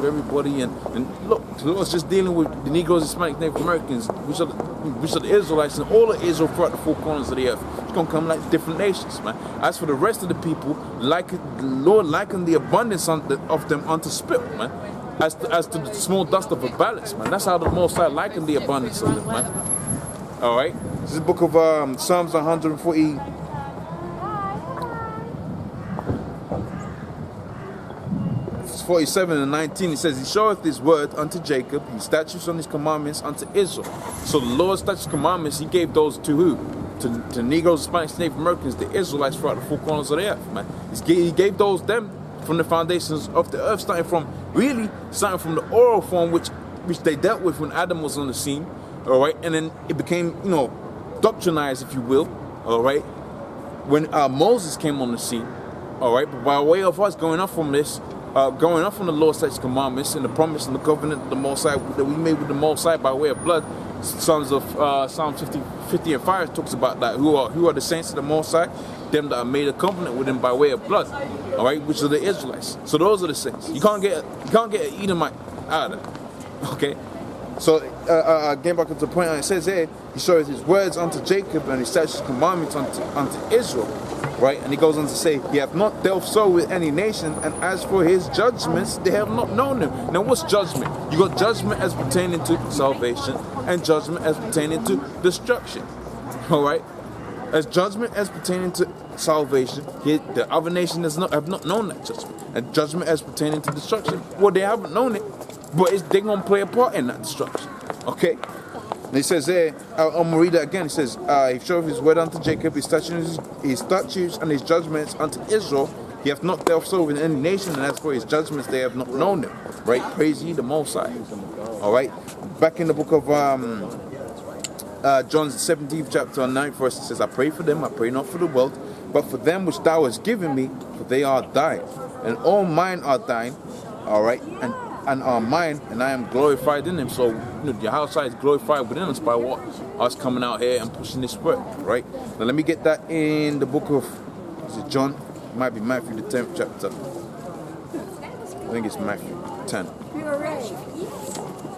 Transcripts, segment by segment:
save everybody. And look, the Lord's just dealing with the Negroes, Hispanics, Native Americans, which are the Israelites, and all of Israel throughout the four corners of the earth. It's going to come like different nations, man. As for the rest of the people, the Lord likened the abundance of them unto spit, man. As to the small dust of a balance, man. That's how the Most High likened the abundance of it, man. All right. This is the book of Psalms 140. 47 and 19, it says, He showeth His word unto Jacob, His statutes and His commandments unto Israel. So the Lord's statutes and commandments, He gave those to who? To Negroes, Hispanics, Native Americans, the Israelites throughout the four corners of the earth, man. He gave those them from the foundations of the earth, starting from the oral form which they dealt with when Adam was on the scene, all right, and then it became, doctrinized, if you will, all right, when Moses came on the scene, all right. But by way of us going up from this, going up from the Lord's statutes, commandments, and the promise and the covenant of the Most High that we made with the Most High by way of blood. Psalm 50 and 5 talks about that. Who are the saints of the Most High? Them that are made a covenant with Him by way of blood. All right, which are the Israelites. So those are the saints. You can't get an Edomite out of that. Okay. So getting back to the point, it says here, He showeth His words unto Jacob and His statutes and commandments unto Israel. Right, and He goes on to say, He hath not dealt so with any nation, and as for His judgments, they have not known Him. Now, what's judgment? You got judgment as pertaining to salvation, and judgment as pertaining to destruction. All right, as judgment as pertaining to salvation, the other nations have not known that judgment, and judgment as pertaining to destruction. Well, they haven't known it, but they're gonna play a part in that destruction. Okay. And He says there, I'm going to read it again. It says, He showeth His word unto Jacob, His statutes and His judgments unto Israel. He hath not dealt so with any nation, and as for His judgments, they have not known them. Right? Praise ye the Most High. All right? Back in the book of John 17th chapter 9th verse, it says, I pray for them, I pray not for the world, but for them which Thou hast given me, for they are Thine. And all mine are Thine. All right? And are mine, and I am glorified in Him. So the outside is glorified within us by what us coming out here and pushing this word, right? Now let me get that in the book of, is it John? It might be Matthew the 10th chapter. I think it's Matthew 10. Puree.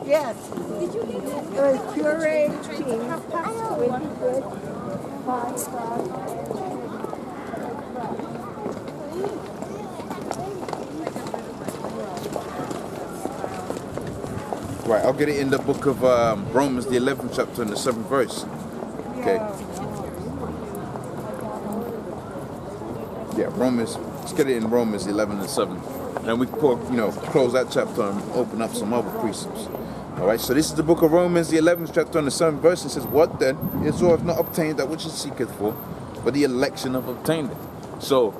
Yes. Puree Right, I'll get it in the book of Romans, the 11th chapter and the 7th verse. Okay. Yeah, Romans. Let's get it in Romans 11 and 7. And we close that chapter and open up some other precepts. All right, so this is the book of Romans, the 11th chapter and the 7th verse. It says, What then? Israel hath not obtained that which it seeketh for, but the election have obtained it. So,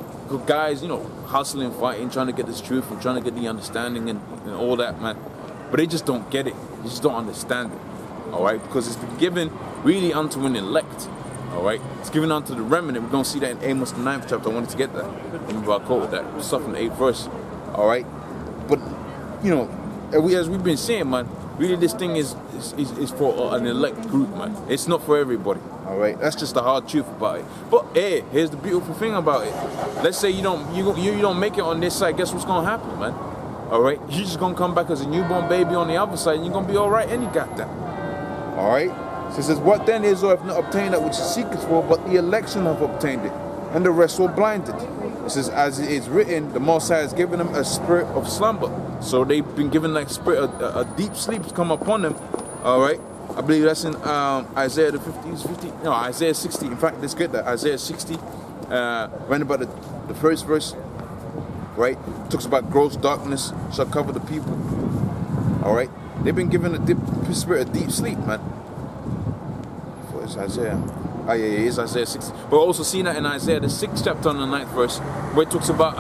guys, hustling, fighting, trying to get this truth and trying to get the understanding and all that, man. But they just don't get it. They just don't understand it. All right? Because it's been given really unto an elect. All right? It's given unto the remnant. We're going to see that in Amos the 9th chapter. I wanted to get that. Remember I quoted that. Stuff from the 8th verse. All right? But, as we've been saying, man, really this thing is for an elect group, man. It's not for everybody. All right? That's just the hard truth about it. But, hey, here's the beautiful thing about it. Let's say you don't make it on this side. Guess what's going to happen, man? All right, you're just gonna come back as a newborn baby on the other side, and you're gonna be all right. And you got that. All right. So it says, "What then Israel have not obtained that which it seeketh for, but the election have obtained it, and the rest were blinded." It says, "As it is written, the Most High has given them a spirit of slumber." So they've been given that spirit, a deep sleep to come upon them. All right. I believe that's in Isaiah the 50. No, Isaiah 60. In fact, let's get that. Isaiah 60. Right about the first verse. Right? It talks about gross darkness shall cover the people. All right? They've been given a spirit of deep sleep, man. For it's Isaiah. It is Isaiah 60. But also seen that in Isaiah the 6th chapter and the 9th verse, where it talks about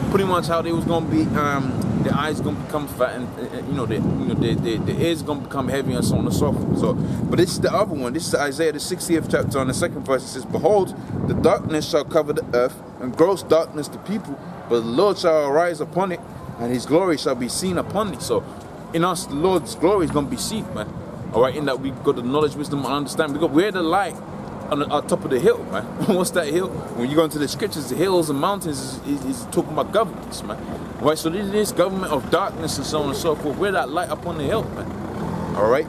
pretty much how they was gonna be the eyes gonna become fat and the ears gonna become heavy and so on and so forth. So, but this is the other one. This is Isaiah the 60th chapter and the 2nd verse. It says, "Behold, the darkness shall cover the earth, and gross darkness the people. But the Lord shall arise upon it, and His glory shall be seen upon it." So, in us, the Lord's glory is gonna be seen, man. All right, in that we got the knowledge, wisdom, and understanding. We're the light on top of the hill, man. What's that hill? When you go into the scriptures, the hills and mountains is talking about governments, man. Right, so this government of darkness and so on and so forth, we're that light up on the hill, man. All right.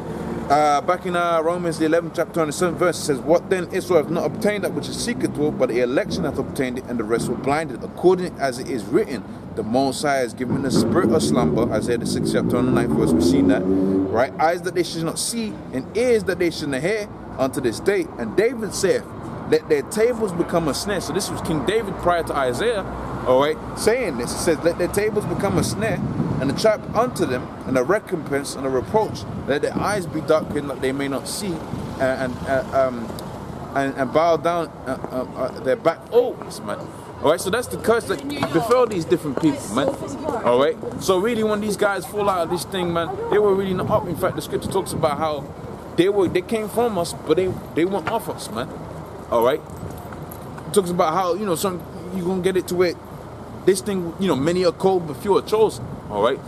Back in Romans the 11th chapter and the 7th verse, it says, "What then? Israel hath not obtained that which is secret, but the election hath obtained it, and the rest were blinded. According as it is written, the Most High has given the spirit of slumber." Isaiah the 6th chapter and the 9th verse, we've seen that. Right? "Eyes that they should not see, and ears that they should not hear, unto this day. And David saith, let their tables become a snare." So this was King David prior to Isaiah, all right, saying this. It says, "Let their tables become a snare, and a trap unto them, and a recompense and a reproach. Let their eyes be darkened, that they may not see, and bow down their back always," man. All right, so that's the curse that befell these different people, man. All right, so really, when these guys fall out of this thing, man, they were really not up. In fact, the scripture talks about how they came from us, but they weren't off us, man. All right, it talks about how, you know, you're gonna get it to where this thing, you know, many are called but few are chosen. All right,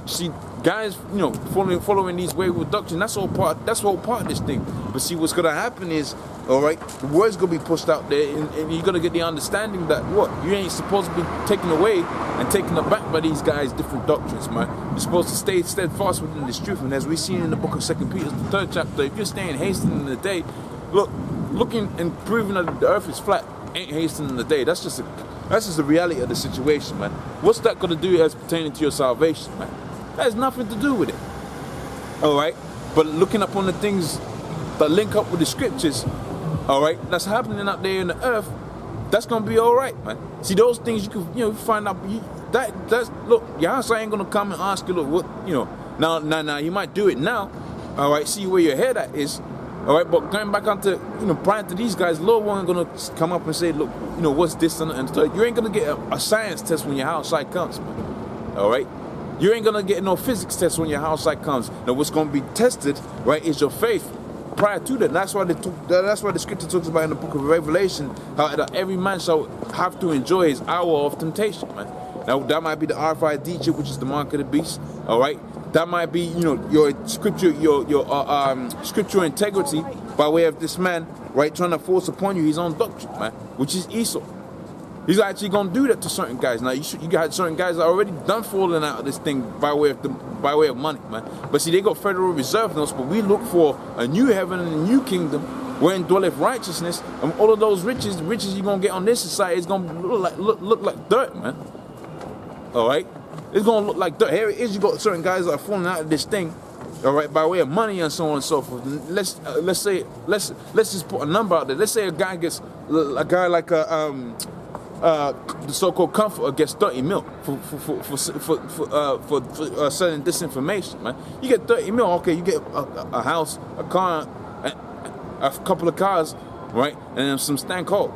see, guys, you know, following these wayward doctrine, that's all part of this thing. But see, what's gonna happen is, all right, the word's gonna be pushed out there, and you're gonna get the understanding that what you ain't supposed to be taken away and taken aback by these guys' different doctrines, man. You're supposed to stay steadfast within this truth. And as we see in the book of 2 Peter, the 3rd chapter, if you're staying hastening in the day, looking and proving that the earth is flat ain't hastening the day. That's just the reality of the situation, man. What's that got to do as pertaining to your salvation, man? That has nothing to do with it. All right, but looking up on the things that link up with the scriptures, all right, that's happening out there in the earth, that's gonna be all right, man. See, those things you can, you know, find out. That's look, your house ain't gonna come and ask you, look, what, you know, now you might do it now, all right. See where your head at is. All right, but going back onto, you know, prior to these guys, Lord wasn't going to come up and say, look, you know, what's this and third. You ain't going to get a science test when your house site comes, man. All right? You ain't going to get no physics test when your house site comes. Now, what's going to be tested, right, is your faith prior to that. That's why the scripture talks about in the book of Revelation, how that every man shall have to enjoy his hour of temptation, man. Now, that might be the RFID chip, which is the mark of the beast, all right? That might be, you know, your scriptural integrity by way of this man, right, trying to force upon you his own doctrine, man, which is Esau. He's actually gonna do that to certain guys. Now you got certain guys that are already done falling out of this thing by way of money, man. But see, they got Federal Reserve notes, but we look for a new heaven and a new kingdom wherein dwelleth righteousness, and all of those riches you're gonna get on this society is gonna look like dirt, man. All right. It's gonna look like dirt. Here it is. You got certain guys that are falling out of this thing, all right, by way of money and so on and so forth. And let's just put a number out there. Let's say a guy like the so-called comforter gets 30 mil for selling disinformation, man. You get 30 mil, okay? You get a house, a car, a couple of cars, right, and some stank hole.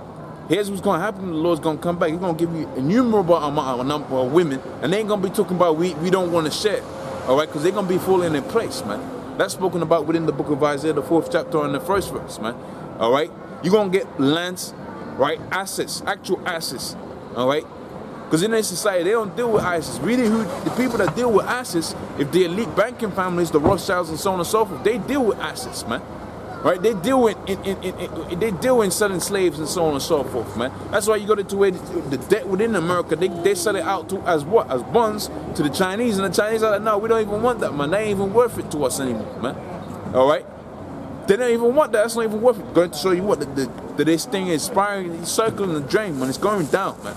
Here's what's going to happen. The Lord's going to come back. He's going to give you innumerable amount of women, and they ain't going to be talking about we don't want to share, all right? Because they're going to be falling in place, man. That's spoken about within the book of Isaiah, the 4th chapter and the 1st verse, man. All right? You're going to get lands, right? Assets, actual assets, all right? Because in this society, they don't deal with ISIS. Really, the people that deal with ISIS, if the elite banking families, the Rothschilds and so on and so forth, they deal with ISIS, man. Right, they deal in selling slaves and so on and so forth, man. That's why you go to where the debt within America, they sell it out to as what? As bonds to the Chinese, and the Chinese are like, no, we don't even want that, man. They ain't even worth it to us anymore, man. All right, they don't even want that. That's not even worth it. Going to show you what this thing is spiraling, circling the drain, man. It's going down, man.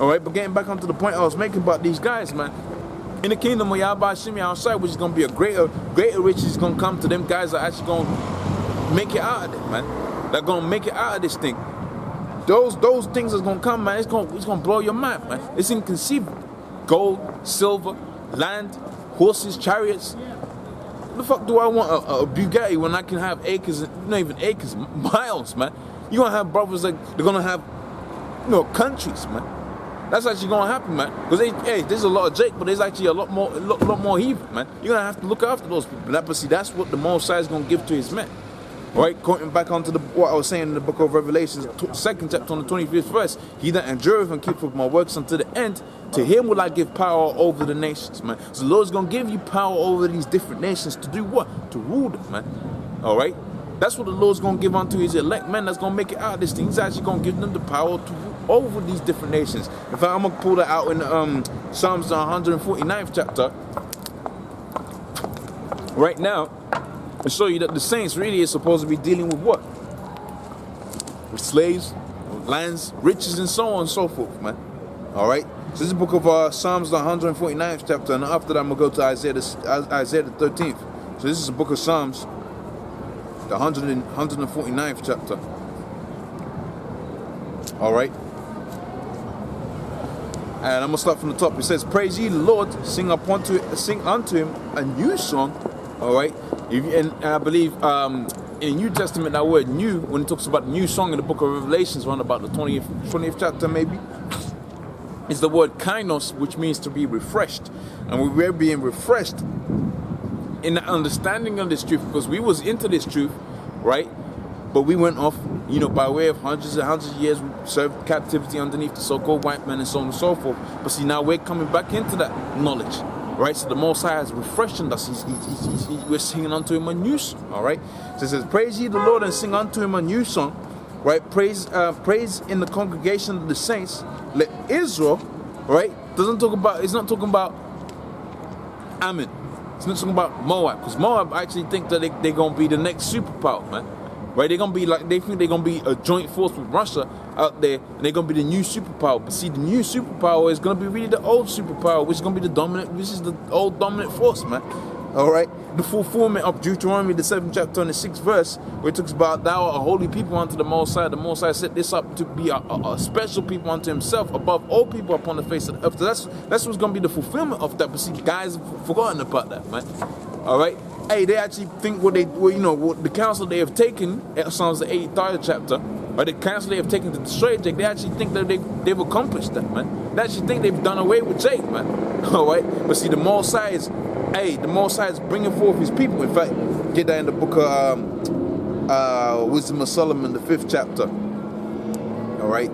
All right, but getting back onto the point I was making about these guys, man. In the kingdom of Yahweh Shimi outside, which is going to be a greater riches is going to come to them guys that are actually going to make it out of it, man. They're gonna make it out of this thing. Those things is gonna come, man. It's gonna blow your mind, man. It's inconceivable. Gold, silver, land, horses, chariots. What the fuck do I want a Bugatti when I can have acres, not even acres, miles, man? You're gonna have brothers like they're gonna have, you know, countries, man. That's actually gonna happen, man. Because there's a lot of Jake, but there's actually a lot more heathen, man. You're gonna have to look after those people. But see, that's what the Most High is gonna give to his men. Right, quoting back onto what I was saying in the book of Revelation, 2nd chapter on the 25th verse. He that endureth and keepeth my works unto the end, to him will I give power over the nations, man. So the Lord's gonna give you power over these different nations to do what? To rule them, man. All right. That's what the Lord's going to give unto his elect men that's going to make it out of this thing. He's actually going to give them the power to rule over these different nations. In fact, I'm going to pull that out in Psalms 149th chapter. Right now, to show you that the saints really is supposed to be dealing with what? With slaves, lands, riches, and so on and so forth, man. All right? So this is the book of Psalms, the 149th chapter, and after that I'm going to go to Isaiah the 13th. So this is the book of Psalms, the 149th chapter. All right? And I'm going to start from the top. It says, praise ye the Lord, sing unto him a new song. All right? And I believe in New Testament, that word new, when it talks about the new song in the book of Revelations, around about the 20th chapter maybe, is the word kainos, which means to be refreshed. And we're being refreshed in the understanding of this truth, because we was into this truth, right? But we went off, by way of hundreds and hundreds of years, we served captivity underneath the so-called white man and so on and so forth. But see, now we're coming back into that knowledge, right? So the Most High has refreshed us. We're singing unto him a new song, all right? So it says, praise ye the Lord and sing unto him a new song, right? Praise in the congregation of the saints. Let Israel, right? It's not talking about Ammon. It's not talking about Moab, because Moab actually think that they're going to be the next superpower, man. Right? They're going to be they think they're going to be a joint force with Russia out there, and they're going to be the new superpower. But see, the new superpower is going to be really the old superpower, which is going to be which is the old dominant force, man. All right? The fulfillment of Deuteronomy, the 7th chapter and the 6th verse, where it talks about thou art a holy people unto the Most High. The Most High set this up to be a special people unto himself above all people upon the face of the earth. So that's what's going to be the fulfillment of that. But see, guys have forgotten about that, man. All right? Hey, they actually think what the counsel they have taken, Psalms the 83rd chapter, or the counsel they have taken to destroy Jake, they actually think that they've accomplished that, man. They actually think they've done away with Jake, man. All right? But see, the Most High is bringing forth his people. In fact, get that in the book of Wisdom of Solomon, the 5th chapter. All right?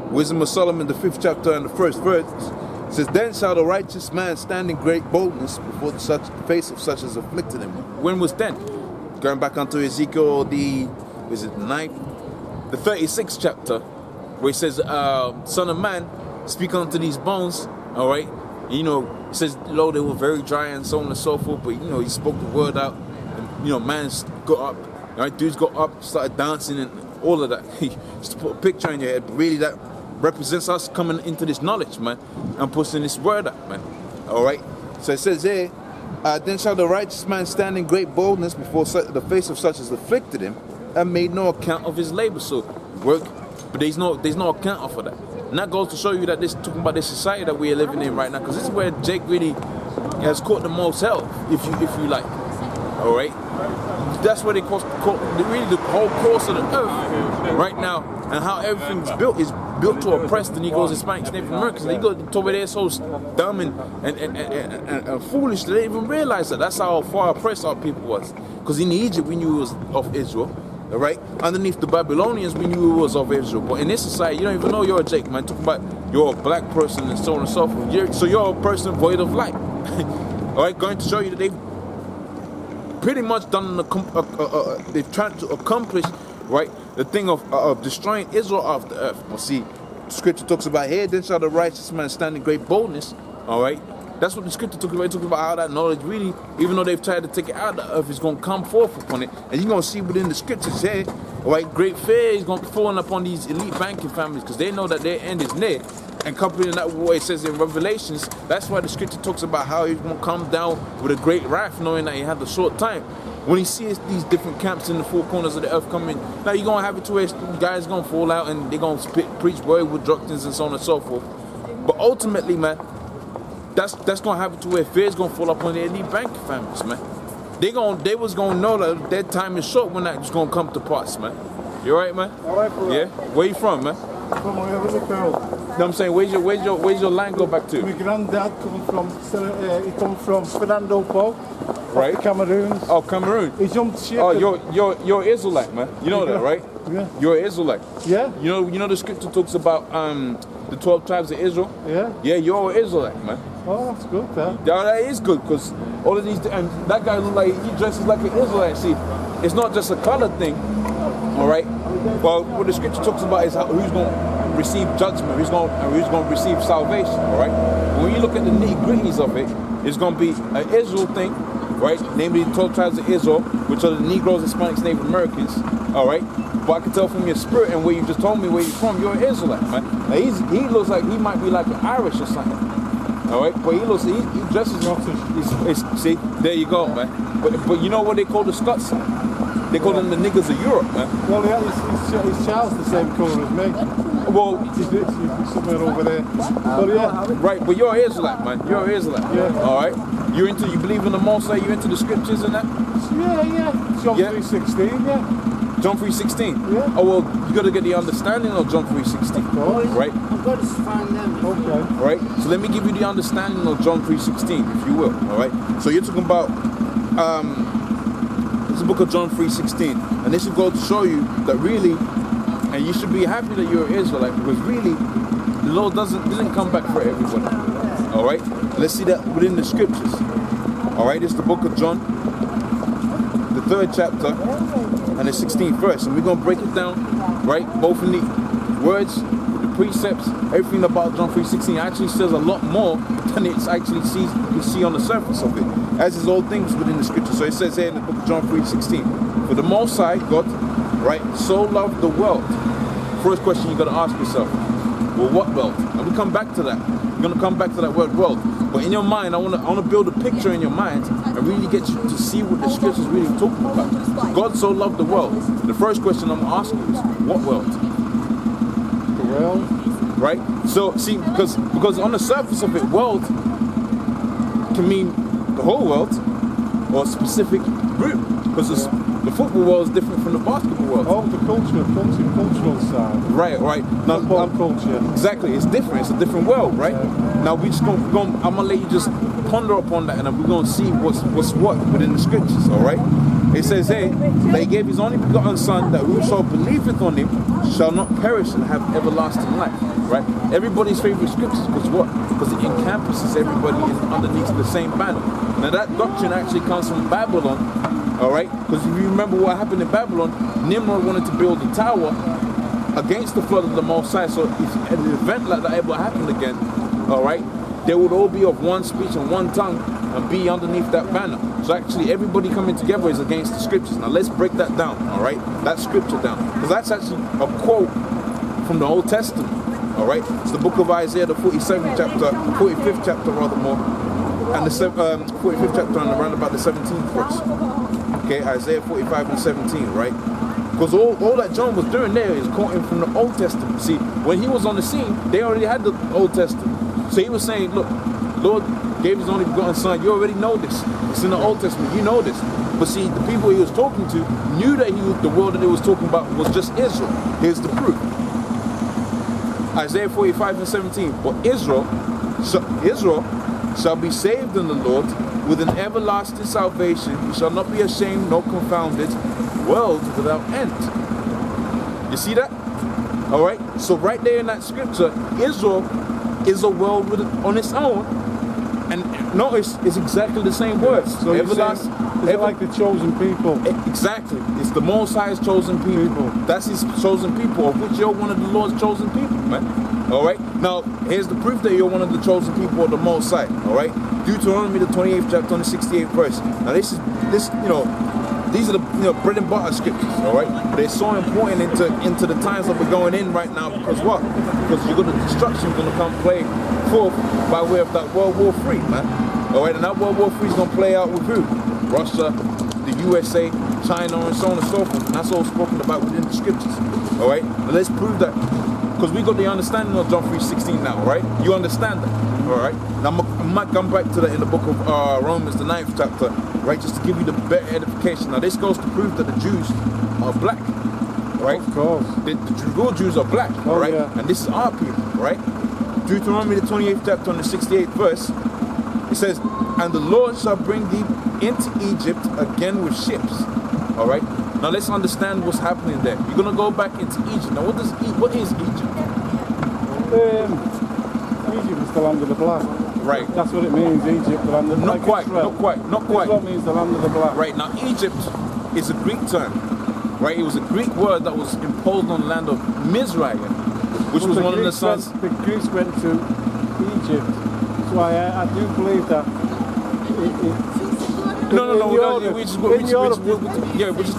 Wisdom of Solomon, the 5th chapter and the 1st verse. It says, then shall the righteous man stand in great boldness before the face of such as afflicted him. When was then? Going back onto Ezekiel, the 36th chapter, where it says, son of man, speak unto these bones, all right? It says, Lord, they were very dry and so on and so forth, but, he spoke the word out, and, man got up, right? Dudes got up, started dancing and all of that. Just to put a picture in your head, but really that represents us coming into this knowledge, man, and pushing this word out, man. All right? So it says here, then shall the righteous man stand in great boldness before the face of such as afflicted him, and made no account of his labor. So work, but there's no account for that. And that goes to show you that this is talking about this society that we are living in right now, because this is where Jake really has caught the most hell, if you like. All right? That's where they call really the whole course of the earth right now, and how everything's built is built to oppress the Negroes, Hispanics, Native Americans. They go over there so dumb and foolish that they didn't even realize that. That's how far oppressed our people was. Because in Egypt we knew it was of Israel, all right? Underneath the Babylonians we knew it was of Israel. But in this society you don't even know you're a Jake, man. Talk about you're a black person and so on and so forth. So you're a person void of light. All right, going to show you that they've pretty much done they've tried to accomplish, right, the thing of destroying Israel off the earth. Well, see, scripture talks about here, then shall the righteous man stand in great boldness. All right, that's what the scripture talks about. It talks about how that knowledge really, even though they've tried to take it out of the earth, is going to come forth upon it. And you're going to see within the scriptures here, all right, great fear is going to fall upon these elite banking families, because they know that their end is near. And accompanying that with what it says in Revelations, that's why the scripture talks about how he's going to come down with a great wrath, knowing that he had a short time. When he sees these different camps in the four corners of the earth coming, now you're going to have it to where guys going to fall out and they're going to preach word with doctrines and so on and so forth. But ultimately, man, that's going to happen to where fear is going to fall upon the elite banking families, man. They was going to know that their time is short when that's going to come to pass, man. You alright, man? Alright, bro. Yeah? Where you from, man? From wherever the girl. You know what I'm saying? Where's your line go back to? My granddad comes from Fernando Po, Right. Cameroon. Oh, Cameroon. He jumped ship. Oh, you're Israelite, man. You know that, right? Yeah. You're Israelite. Yeah? You know the scripture talks about the 12 tribes of Israel? Yeah. Yeah, you're Israelite, man. Oh, that's good, that. Yeah, that is good, because all of these, and that guy look like he dresses like an Israelite. See, it's not just a color thing, all right? Well, what the scripture talks about is who's going to receive judgment, who's going to receive salvation, all right? When you look at the nitty-gritties of it, it's going to be an Israel thing, right? Namely, the 12 tribes of Israel, which are the Negroes, Hispanics, Native Americans, all right? But I can tell from your spirit and where you just told me where you're from, you're an Israelite, man. Now he looks like he might be like an Irish or something. All right, but he dresses. See, there you go, man. But you know what they call the Scots? They call them the niggas of Europe, man. Well, yeah, his child's the same colour as me. Well, he's somewhere over there. But yeah. Right, but you're an Israelite, man. You're an Israelite. Yeah. All right. You believe in the Most High? You into the scriptures and that? Yeah. John 3:16, yeah. John 3:16. Yeah. Oh well, you got to get the understanding of John 3:16, right? I'm going to find them. Okay. Right. So let me give you the understanding of John 3:16, if you will. All right. So you're talking about it's the book of John 3:16, and this will go to show you that really, and you should be happy that you're an Israelite, because really, the Lord didn't come back for everybody. All right. Let's see that within the scriptures. All right. It's the book of John, the 3rd chapter. And the 16th verse, and we're going to break it down, right? Both in the words, the precepts, everything about John 3:16 actually says a lot more than it's actually you see on the surface of it, as is all things within the scripture. So it says here in the book of John 3:16, for the Most High God, right, so loved the world. First question you got to ask yourself, well, what world? And we come back to that. We're going to come back to that word world. But in your mind, I want to build a picture in your mind and really get you to see what the scriptures really talking about. God so loved the world. The first question I'm asking is, what world? The world. Right? So, see, because on the surface of it, world can mean the whole world or a specific group. Because the football world is different from the basketball world. Oh, the cultural side. Right. Now, Football culture. Exactly, it's different. It's a different world, right? Yeah. Now I'm gonna let you just ponder upon that, and we're gonna see what's what within the scriptures. All right. It says, "Hey, they gave His only begotten Son, that whoso believeth on Him shall not perish and have everlasting life." Right? Everybody's favorite scriptures, because what? Because it encompasses everybody underneath the same banner. Now that doctrine actually comes from Babylon. All right, because if you remember what happened in Babylon, Nimrod wanted to build a tower against the flood of the Most High. So if an event like that ever happened again, all right, they would all be of one speech and one tongue and be underneath that banner. So actually everybody coming together is against the scriptures. Now let's break that down, all right, that scripture down, because that's actually a quote from the Old Testament, all right. It's the book of Isaiah, the 45th chapter rather more, and the 45th chapter and around about the 17th verse. Okay, Isaiah 45 and 17, right? Because all that John was doing there is quoting from the Old Testament. See, when he was on the scene, they already had the Old Testament. So he was saying, look, Lord gave His only begotten Son. You already know this. It's in the Old Testament. You know this. But see, the people he was talking to knew that the world that he was talking about was just Israel. Here's the proof. Isaiah 45 and 17. But Israel shall be saved in the Lord with an everlasting salvation. He shall not be ashamed nor confounded, world without end. You see that? All right. So right there in that scripture, Israel is a world on its own, and notice it's exactly the same words. So everlasting. It's like the chosen people. Exactly. It's the Most High's chosen people. That's His chosen people, of which you're one of the Lord's chosen people, man. All right. Now here's the proof that you're one of the chosen people of the Most High. All right. Deuteronomy, the 28th chapter, on the 68th verse. Now these are the bread and butter scriptures, all right? But they're so important into the times that we're going in right now, because what? Because destruction is going to come play forth by way of that World War III, man. All right, and that World War III is going to play out with who? Russia, the USA, China, and so on and so forth. And that's all spoken about within the scriptures, all right? But let's prove that, because we got the understanding of John 3:16 now, right? You understand that, all right? Now I might come back to that in the book of Romans, the 9th chapter, right? Just to give you the better edification. Now this goes to prove that the Jews are black, right? Of course. The real Jews are black, all right? Yeah. And this is our people, right? Deuteronomy, the 28th chapter, on the 68th verse, it says, "And the Lord shall bring thee into Egypt again with ships." All right. Now let's understand what's happening there. You're gonna go back into Egypt. Now what is Egypt? Egypt is the land of the black. Right. That's what it means, Egypt, the land of Not like quite, Israel. not quite. Israel means the land of the black. Right, now Egypt is a Greek term, right? It was a Greek word that was imposed on the land of Mizraim, which was one of the sons. The Greeks went to Egypt. So I do believe that. No, we're just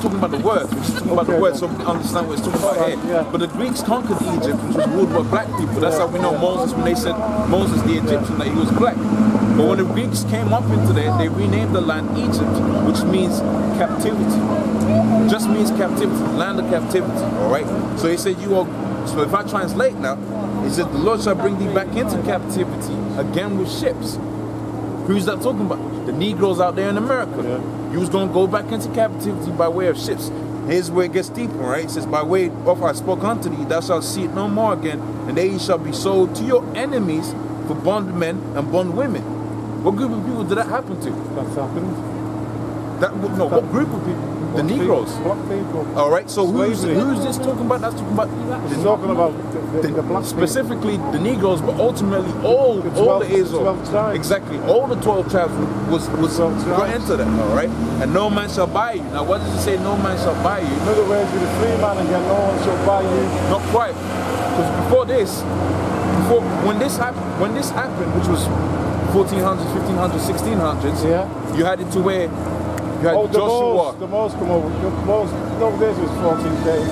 talking about the words. We're just talking about the Okay, words, then. so we understand what it's talking about Alright, here. yeah. But the Greeks conquered Egypt, which was ruled by black people. That's how we know Moses, when they said Moses the Egyptian, that he was black. But when the Greeks came up into there, they renamed the land Egypt, which means captivity. Just means captivity, land of captivity, all right? So he said, so if I translate now, he said, the Lord shall bring thee back into captivity again with ships. Who's that talking about? The Negroes out there in America. Yeah. You was going to go back into captivity by way of ships. Here's where it gets deeper, right? It says, by way of I spoke unto thee, thou shalt see it no more again, and they shall be sold to your enemies for bondmen and bondwomen. What group of people did that happen to? That's happened. What group of people? The Negroes. Black people. All right, so who's Slavery. this talking about? That's talking about It's talking about the black specifically the Negroes, but ultimately all the 12 Israel, tribes. exactly, all the 12 tribes was 12 got tribes. into that, all right. And no man shall buy you. Now, what does it say? No man shall buy you. In other words, you're a free man again, no one shall buy you. Not quite, because when this happened, which was 1400s, 1500s, 1600s, Yeah. you had it to where you had Joshua. The most come over. The most, no, this was 14 days.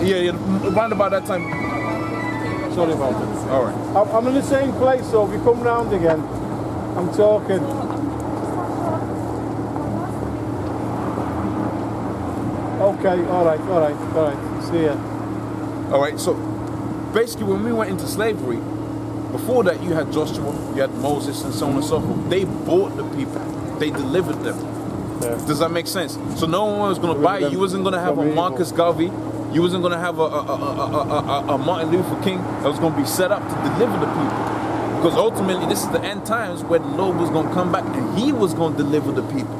Yeah, around about that time. Sorry about it. All right. I'm in the same place, so if you come round again, I'm talking. Okay, all right. See ya. All right, so basically when we went into slavery, before that you had Joshua, you had Moses, and so on and so forth. They bought the people. They delivered them. Yeah. Does that make sense? So no one was going to buy you. You wasn't going to have a Marcus Garvey. You wasn't going to have a Martin Luther King that was going to be set up to deliver the people. Because ultimately this is the end times where the Lord was going to come back and he was going to deliver the people.